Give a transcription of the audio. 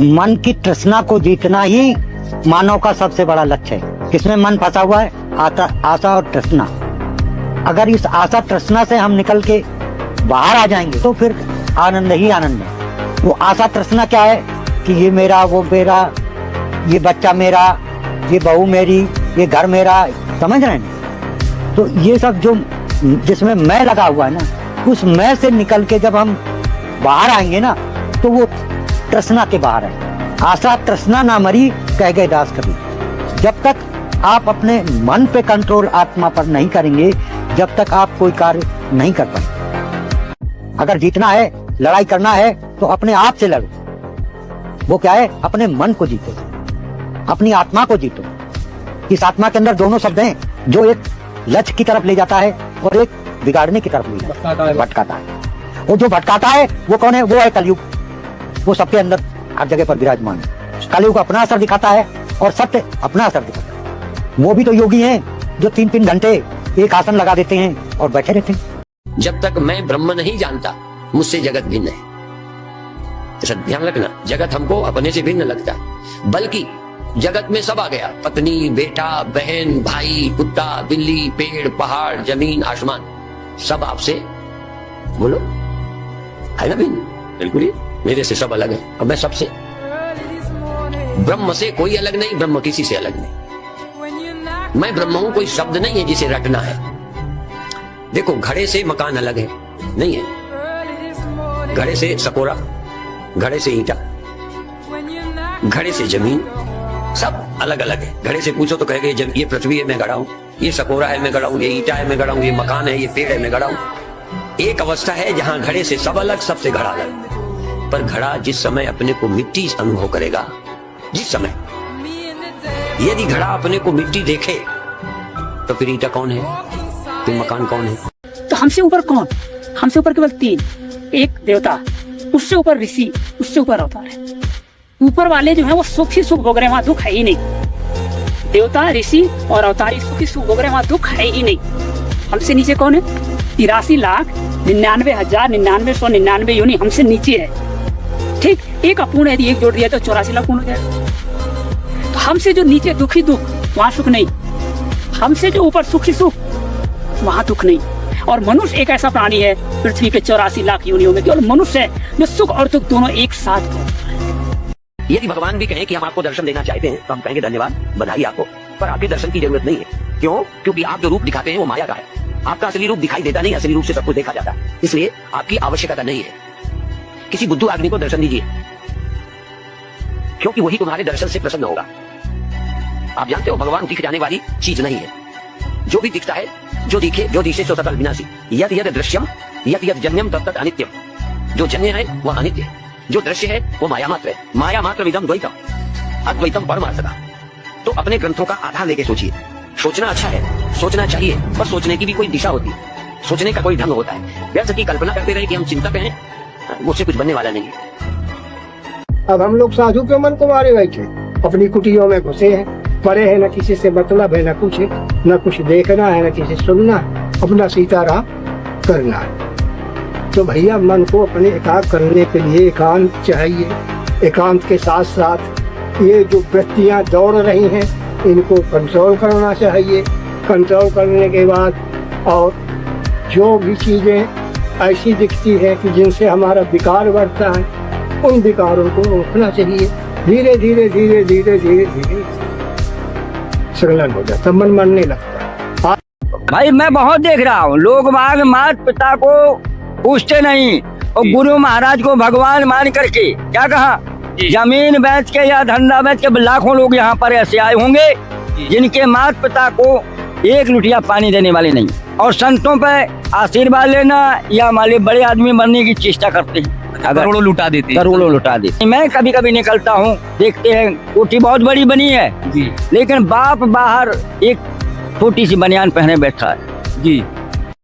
मन की तृष्णा को जीतना ही मानव का सबसे बड़ा लक्ष्य है। किसमें मन फंसा हुआ है? आशा और तृष्णा। अगर इस आशा तृष्णा से हम निकल के बाहर आ जाएंगे तो फिर आनंद ही आनंद है। वो आशा तृष्णा क्या है कि ये मेरा, वो मेरा, ये बच्चा मेरा, ये बहू मेरी, ये घर मेरा, समझ रहे हैं? तो ये सब जो जिसमें मैं लगा हुआ है ना, उस मैं से निकल के जब हम बाहर आएंगे ना तो वो तृष्णा के बाहर है। आशा तृष्णा ना मरी, कह गए दास कभी। जब तक आप अपने मन पे कंट्रोल आत्मा पर नहीं करेंगे, जब तक आप कोई कार्य नहीं कर पाएंगे। अगर जीतना है, लड़ाई करना है तो अपने आप से लड़ो। वो क्या है? अपने मन को जीतो, अपनी आत्मा को जीतो। इस आत्मा के अंदर दोनों शब्द हैं, जो एक लक्ष्य की तरफ ले जाता है और एक बिगाड़ने की तरफ ले जाता है, भटकाता है। वो जो भटकाता है वो कौन है? वो है कलयुग। वो सबके अंदर हर जगह पर विराजमान है। कलयुग अपना असर दिखाता है और सत्य अपना असर दिखाता है। वो भी तो योगी हैं जो 3-3 घंटे एक आसन लगा देते हैं और बैठे रहते हैं। जब तक मैं ब्रह्म नहीं जानता, मुझसे जगत भिन्न है। ध्यान रखना, जगत हमको अपने से भिन्न लगता है, बल्कि जगत में सब आ गया। पत्नी, बेटा, बहन, भाई, कुत्ता, बिल्ली, पेड़, पहाड़, जमीन, आसमान, सब आपसे बोलो है ना भिन्न। बिल्कुल ही मेरे से सब अलग है और मैं सबसे। ब्रह्म से कोई अलग नहीं, ब्रह्म किसी से अलग नहीं। मैं ब्रह्म हूं, कोई शब्द नहीं है जिसे रटना है। देखो, घड़े से मकान अलग है नहीं है। घड़े से सकोरा, घड़े से ईंटा, घड़े से जमीन, सब अलग अलग है। घड़े से पूछो तो कहेंगे जब ये पृथ्वी है मैं गड़ा हूं, ये सकोरा है मैं गड़ा हूं, ये ईंटा है मैं गड़ा हूं, ये मकान है, ये पेड़ है मैं गड़ा हूं। एक अवस्था है जहां घड़े से सब अलग, सबसे घड़ा अलग। पर घड़ा जिस समय अपने को मिट्टी अनुभव करेगा, जिस समय यदि घड़ा अपने को मिट्टी देखे तो फिर ईंटा कौन है, फिर मकान कौन है? तो हमसे ऊपर कौन? हमसे ऊपर केवल 3, एक देवता, उससे ऊपर ऋषि, उससे ऊपर अवतार है। ऊपर वाले जो है वो सुख ही सुख भोग रहे, वहां दुख है ही नहीं। देवता, ऋषि और अवतारी सुख ही सुख भोग रहे, वहां दुख है ही नहीं। हमसे नीचे कौन है? 83,99,999 योनि हमसे नीचे है। ठीक, एक अपूर्ण यदि एक जोड़ दिया तो 84 लाख पूर्ण हो जाएगा। तो हमसे जो नीचे दुख ही दुख, वहां सुख नहीं। हमसे जो ऊपर सुख ही सुख, वहां दुख नहीं। और मनुष्य एक ऐसा प्राणी है पृथ्वी पे 84 लाख योनियों में केवल मनुष्य है जो सुख और दुख दोनों एक साथ भोगता है। यदि भगवान भी कहें कि हम आपको दर्शन देना चाहते हैं तो हम कहेंगे धन्यवाद, बधाई आपको, पर आपके दर्शन की जरूरत नहीं है। क्यों? क्योंकि आप जो रूप दिखाते हैं वो माया का है। आपका असली रूप दिखाई देता नहीं, असली रूप से सब कुछ देखा जाता है। इसलिए आपकी आवश्यकता नहीं है। किसी बुद्धू आदमी को दर्शन दीजिए, क्योंकि वही तुम्हारे दर्शन से प्रसन्न होगा। आप जानते हो भगवान दिख जाने वाली चीज नहीं है। जो भी दिखता है, जो दिखे, जो दिखे सो सकल विनाशी। यद यद दृश्यम यद यद जन्यम तब तक अनित्यम। जो जन्य है वह अनित्य है, जो दृश्य है वो माया मात्र है। माया मात्र विदम द्वैतम, अद्वैतम परमार्थता। तो अपने ग्रंथों का आधार लेके सोचिए। सोचना अच्छा है, सोचना चाहिए, पर सोचने की भी कोई दिशा होती है, सोचने का कोई ढंग होता है। व्यर्थ की कल्पना करते रहे कि हम चिंतक हैं, मुझसे कुछ बनने वाला नहीं है। अब हम लोग साधु के मन को मारे बैठे, अपनी कुटियों में घुसे हैं, पड़े हैं, न किसी से मतलब है, न कुछ देखना है, न किसी सुनना है, अपना सीताराम करना है। तो भैया मन को अपने एकाग्र करने के लिए एकांत चाहिए। एकांत के साथ साथ ये जो वृत्तियां दौड़ रही हैं इनको कंट्रोल करना चाहिए। कंट्रोल करने के बाद और जो भी चीजें ऐसी दिखती है कि जिनसे हमारा विकार बढ़ता है, उन विकारों को रोकना चाहिए। धीरे धीरे धीरे धीरे धीरे धीरे संलग्न हो जाता, मन मानने लगता है। भाई मैं बहुत देख रहा हूँ, लोग बाग माता पिता को पूछते नहीं और गुरु महाराज को भगवान मान करके क्या कहा, जमीन बेच के या धंधा बेच के लाखों लोग यहाँ पर ऐसे आए होंगे जिनके माता पिता को एक लुटिया पानी देने वाले नहीं, और संतों पे आशीर्वाद लेना या माले बड़े आदमी बनने की चेष्टा करते हैं, करोड़ों लुटा देते। मैं कभी कभी निकलता हूँ, देखते हैं कोठी बहुत बड़ी बनी है जी, लेकिन बाप बाहर एक छोटी सी बनियान पहने बैठा है जी,